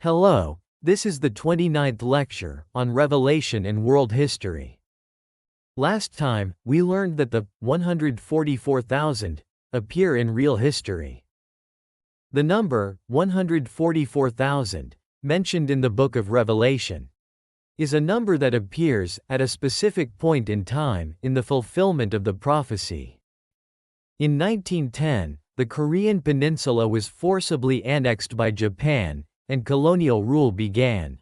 Hello, this is the 29th lecture on Revelation and World History. Last time, we learned that the 144,000 appear in real history. The number 144,000, mentioned in the book of Revelation, is a number that appears at a specific point in time in the fulfillment of the prophecy. In 1910, the Korean Peninsula was forcibly annexed by Japan, and colonial rule began.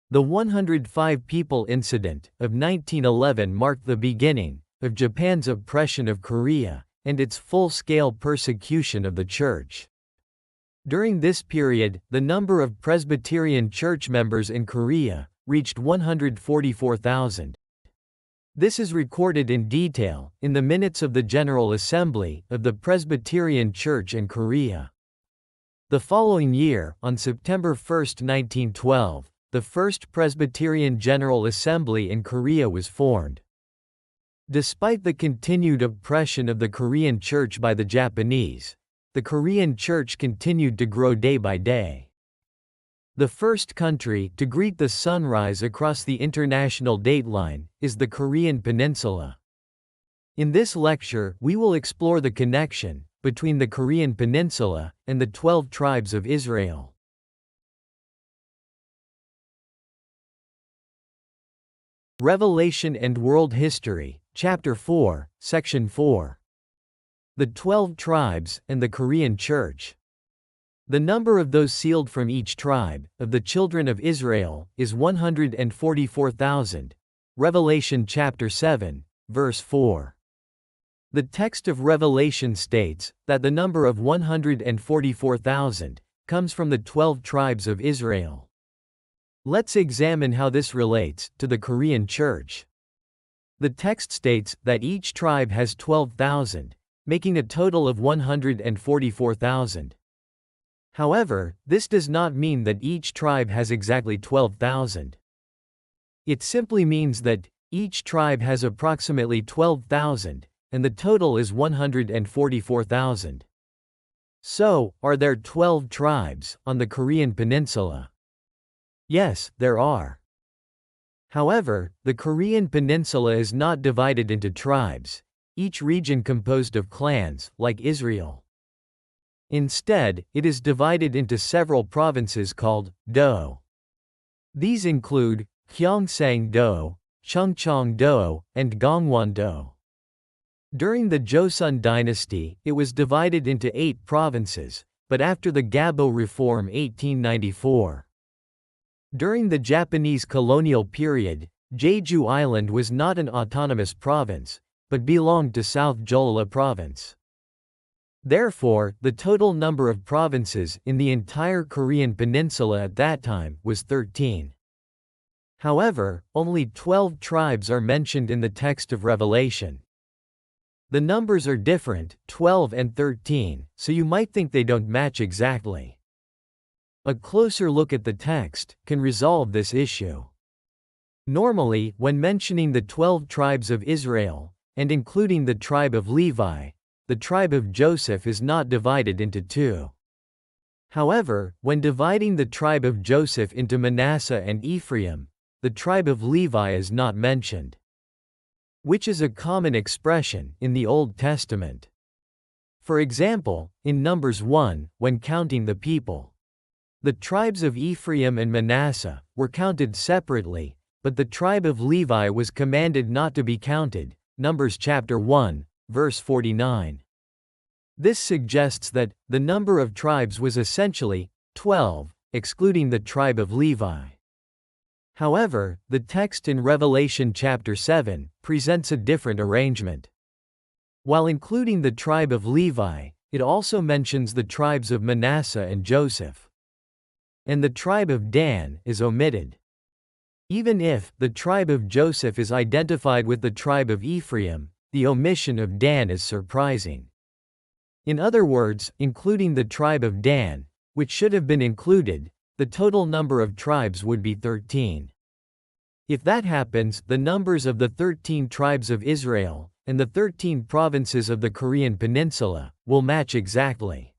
The 105 people incident of 1911 marked the beginning of Japan's oppression of Korea and its full-scale persecution of the Church. During this period, the number of Presbyterian church members in Korea reached 144,000. This is recorded in detail in the minutes of the General Assembly of the Presbyterian Church in Korea. The following year, on September 1, 1912, the First Presbyterian General Assembly in Korea was formed. Despite the continued oppression of the Korean Church by the Japanese, the Korean Church continued to grow day by day. The first country to greet the sunrise across the international dateline is the Korean Peninsula. In this lecture, we will explore the connection between the Korean Peninsula and the 12 tribes of Israel. Revelation and World History, Chapter 4, Section 4. The 12 tribes and the Korean Church. The number of those sealed from each tribe of the children of Israel is 144,000. Revelation chapter 7, verse 4. The text of Revelation states that the number of 144,000 comes from the 12 tribes of Israel. Let's examine how this relates to the Korean Church. The text states that each tribe has 12,000, making a total of 144,000. However, this does not mean that each tribe has exactly 12,000. It simply means that each tribe has approximately 12,000, and the total is 144,000. So, are there 12 tribes on the Korean Peninsula? Yes, there are. However, the Korean Peninsula is not divided into tribes, each region composed of clans, like Israel. Instead, it is divided into several provinces called do. These include Gyeongsang-do, Chungcheong-do, and Gangwon-do. During the Joseon dynasty, it was divided into 8 provinces, but after the Gabo Reform 1894. During the Japanese colonial period, Jeju Island was not an autonomous province, but belonged to South Jeolla Province. Therefore, the total number of provinces in the entire Korean Peninsula at that time was 13. However, only 12 tribes are mentioned in the text of Revelation. The numbers are different, 12 and 13, so you might think they don't match exactly. A closer look at the text can resolve this issue. Normally, when mentioning the 12 tribes of Israel, and including the tribe of Levi, the tribe of Joseph is not divided into 2. However, when dividing the tribe of Joseph into Manasseh and Ephraim, the tribe of Levi is not mentioned, which is a common expression in the Old Testament. For example, in Numbers 1, when counting the people, the tribes of Ephraim and Manasseh were counted separately, but the tribe of Levi was commanded not to be counted. Numbers chapter 1, verse 49. This suggests that the number of tribes was essentially 12, excluding the tribe of Levi. However, the text in Revelation chapter 7 presents a different arrangement. While including the tribe of Levi, it also mentions the tribes of Manasseh and Joseph. And the tribe of Dan is omitted. Even if the tribe of Joseph is identified with the tribe of Ephraim, the omission of Dan is surprising. In other words, including the tribe of Dan, which should have been included, the total number of tribes would be 13. If that happens, the numbers of the 13 tribes of Israel and the 13 provinces of the Korean Peninsula will match exactly.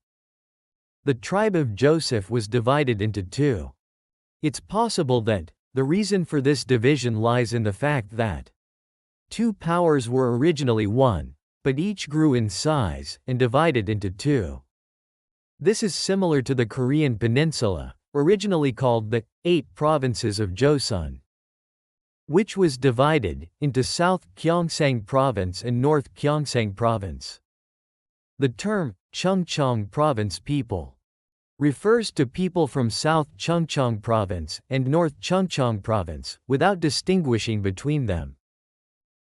The tribe of Joseph was divided into two. It's possible that the reason for this division lies in the fact that two powers were originally one, but each grew in size and divided into two. This is similar to the Korean Peninsula, originally called the 8 provinces of Joseon, which was divided into South Gyeongsang Province and North Gyeongsang Province. The term Chungcheong Province people refers to people from South Chungcheong Province and North Chungcheong Province, without distinguishing between them.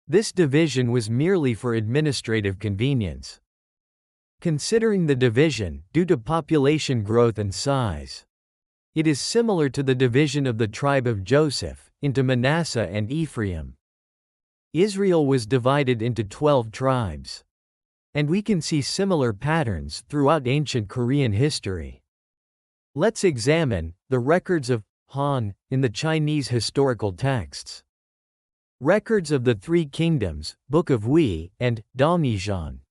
This division was merely for administrative convenience. Considering the division due to population growth and size, it is similar to the division of the tribe of Joseph into Manasseh and Ephraim. Israel was divided into 12 tribes, and we can see similar patterns throughout ancient Korean history. Let's examine the records of Han in the Chinese historical texts. Records of the Three Kingdoms, Book of Hui, and Dalnijan.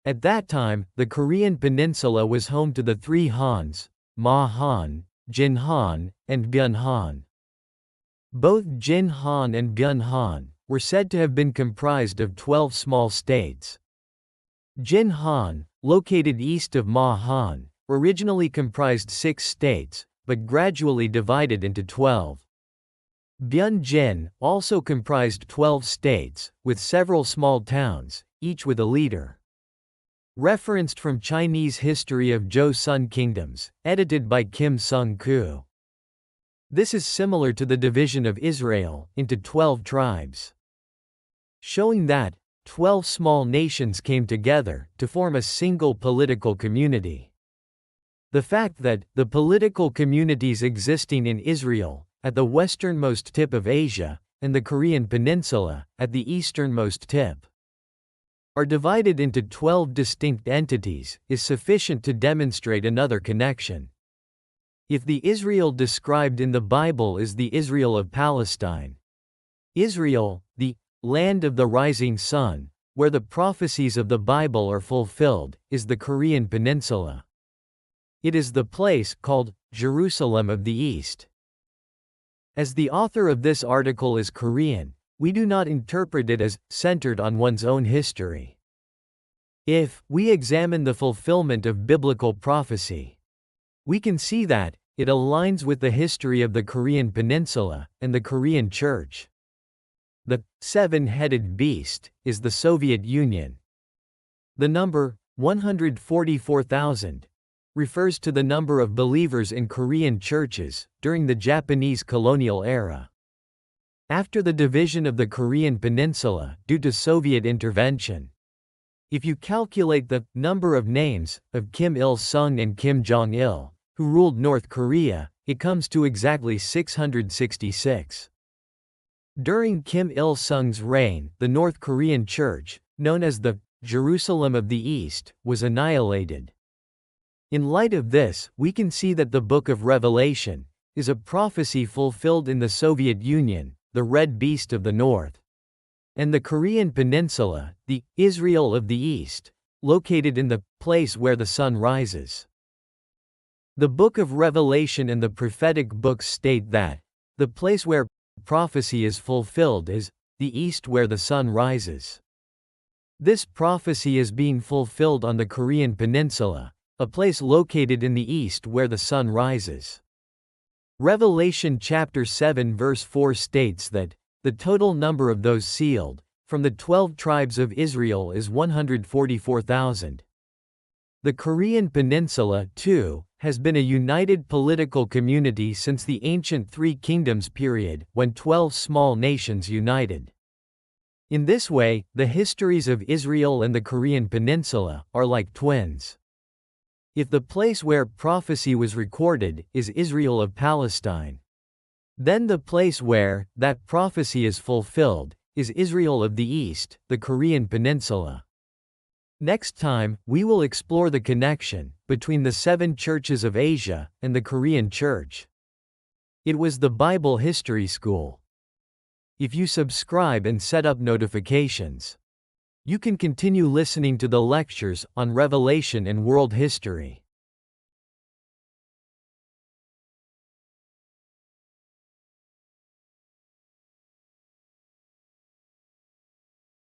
At that time, the Korean peninsula was home to the three Hans, Ma Han, Jin Han, and Byun Han. Both Jin Han and Byun Han were said to have been comprised of 12 small states. Jin Han, located east of Ma Han, originally comprised 6 states, but gradually divided into 12. Byun Jin also comprised 12 states, with several small towns, each with a leader. Referenced from Chinese History of Joseon Kingdoms, edited by Kim Sung-koo. This is similar to the division of Israel into 12 tribes, showing that 12 small nations came together to form a single political community. The fact that the political communities existing in Israel, at the westernmost tip of Asia, and the Korean Peninsula, at the easternmost tip, are divided into 12 distinct entities, is sufficient to demonstrate another connection. If the Israel described in the Bible is the Israel of Palestine, Israel, the land of the rising sun, where the prophecies of the Bible are fulfilled, is the Korean Peninsula. It is the place called Jerusalem of the East. As the author of this article is Korean, we do not interpret it as centered on one's own history. If we examine the fulfillment of biblical prophecy, we can see that it aligns with the history of the Korean Peninsula and the Korean Church. The seven-headed beast is the Soviet Union. The number 144,000 refers to the number of believers in Korean churches during the Japanese colonial era. After the division of the Korean Peninsula due to Soviet intervention, if you calculate the number of names of Kim Il-sung and Kim Jong-il, who ruled North Korea, it comes to exactly 666. During Kim Il-sung's reign, the North Korean Church, known as the Jerusalem of the East, was annihilated. In light of this, we can see that the Book of Revelation is a prophecy fulfilled in the Soviet Union, the Red Beast of the North, and the Korean Peninsula, the Israel of the East, located in the place where the sun rises. The Book of Revelation and the prophetic books state that the place where prophecy is fulfilled is the east where the sun rises. This prophecy is being fulfilled on the Korean Peninsula, a place located in the east where the sun rises. Revelation chapter 7 verse 4 states that the total number of those sealed from the 12 tribes of Israel is 144,000. The Korean Peninsula, too, has been a united political community since the ancient Three Kingdoms period, when 12 small nations united. In this way, the histories of Israel and the Korean Peninsula are like twins. If the place where prophecy was recorded is Israel of Palestine, then the place where that prophecy is fulfilled is Israel of the East, the Korean Peninsula. Next time, we will explore the connection between the 7 churches of Asia and the Korean Church. It was the Bible History School. If you subscribe and set up notifications, you can continue listening to the lectures on Revelation and world history.